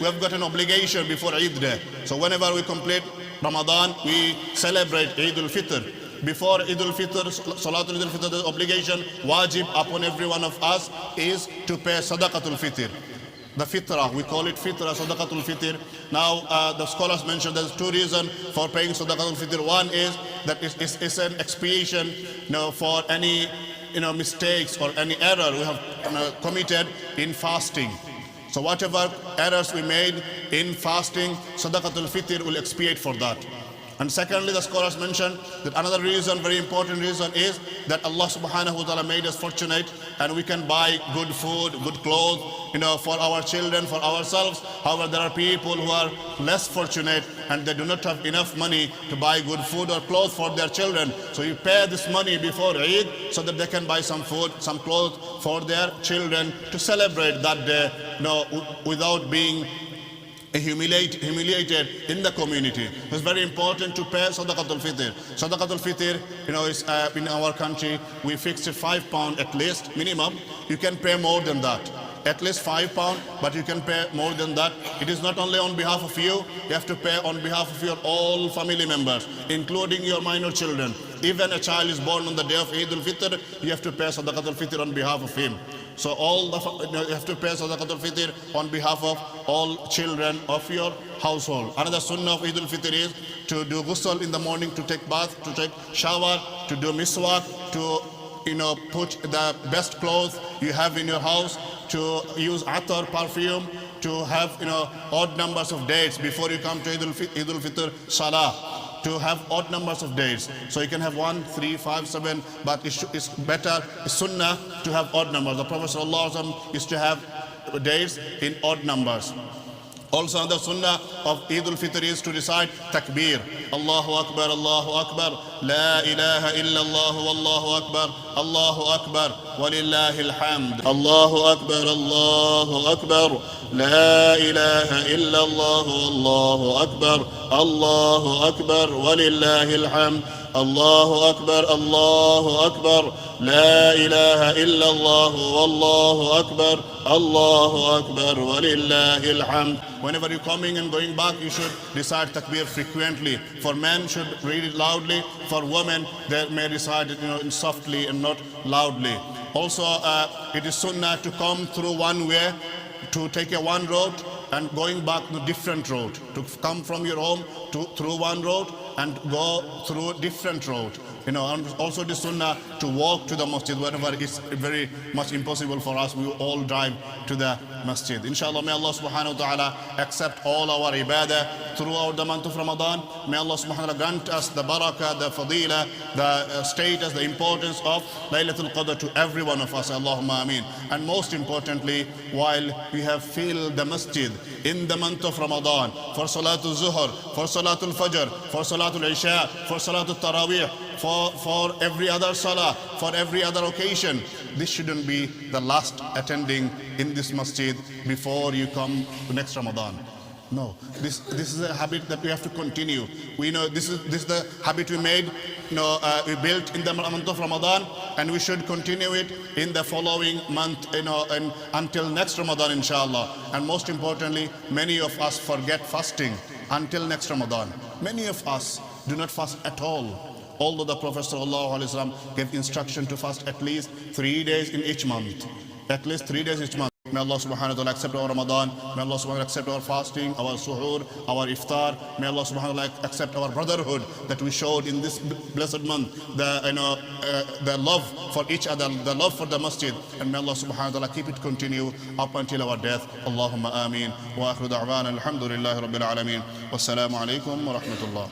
we have got an obligation before Eid day. So whenever we complete Ramadan, we celebrate Eid al-Fitr. Before Eid al-Fitr, Salatul Eid al-Fitr, the obligation, wajib upon every one of us is to pay Sadqah al-Fitr. The fitrah, we call it fitrah, Sadqah al-Fitr. Now, the scholars mentioned there's two reasons for paying Sadqah al-Fitr. One is that it's an expiation, for any mistakes or any error we have committed in fasting. So whatever errors we made in fasting, Sadaqah al-Fitr will expiate for that. And secondly, the scholars mentioned that another reason, very important reason, is that Allah subhanahu wa ta'ala made us fortunate and we can buy good food, good clothes, for our children, for ourselves. However, there are people who are less fortunate and they do not have enough money to buy good food or clothes for their children. So you pay this money before Eid so that they can buy some food, some clothes for their children to celebrate that day, without being humiliated in the community. It's very important to pay Sadaqah al-Fitr. Sadaqah al-Fitr, is in our country, we fixed it £5 at least, minimum. You can pay more than that. At least £5, but you can pay more than that. It is not only on behalf of you have to pay on behalf of your all family members, including your minor children. Even a child is born on the day of Eid al-Fitr, you have to pay Sadaqah al-Fitr on behalf of him. So you have to pay Sadaqah al-Fitr on behalf of all children of your household. Another Sunnah of Eid al-Fitr is to do ghusl in the morning, to take bath, to take shower, to do miswak, to put the best clothes you have in your house, to use attar, perfume, to have odd numbers of dates before you come to Eid al-Fitr Salah. To have odd numbers of days. So you can have 1, 3, 5, 7, but it's better, it's sunnah to have odd numbers. The Prophet ﷺ used to have days in odd numbers. Also, another sunnah of Eid al-Fitr is to recite takbir. Allahu Akbar, Allahu Akbar, La ilaha illallah, Wallahu Akbar, Allahu Akbar, Walillahi alhamd. Allahu Akbar, Allahu Akbar, La ilaha illallah, Wallahu Akbar, Allahu Akbar, Walillahi alhamd. Allahu Akbar, Allahu Akbar, La ilaha illallah, Wallahu Akbar, Allahu Akbar, Walillahi alhamd. Whenever you're coming and going back, you should recite takbir frequently. For men, should read it loudly. For women, they may recite it softly and not loudly. Also, it is sunnah to come through one way, to take a one road and going back to different road. To come from your home through one road and go through a different road. And also the sunnah to walk to the masjid whenever it's very much impossible for us. We all drive to the masjid. Inshallah, may Allah subhanahu wa ta'ala accept all our ibadah throughout the month of Ramadan. May Allah subhanahu wa ta'ala grant us the barakah, the fadila, the status, the importance of Laylatul Qadr to every one of us. Allahumma ameen. And most importantly, while we have filled the masjid in the month of Ramadan for Salatul Zuhr, for Salatul Fajr, for Salatul Isha, for Salatul Taraweeh, for every other salah, for every other occasion, this shouldn't be the last attending in this masjid before you come to next Ramadan. No, this is a habit that we have to continue. We know this is the habit we made, we built in the month of Ramadan, and we should continue it in the following month, and until next Ramadan, inshallah. And most importantly, many of us forget fasting until next Ramadan. Many of us do not fast at all. Although the Prophet ﷺ gave instruction to fast at least 3 days in each month. At least 3 days each month. May Allah subhanahu wa ta'ala accept our Ramadan. May Allah subhanahu wa ta'ala accept our fasting, our suhoor, our iftar. May Allah subhanahu wa ta'ala accept our brotherhood that we showed in this blessed month. The love for each other, the love for the masjid. And may Allah subhanahu wa ta'ala keep it continue up until our death. Allahumma ameen. Wa akhiru da'wana alhamdulillahi rabbil alameen. Wassalamu alaikum wa rahmatullah.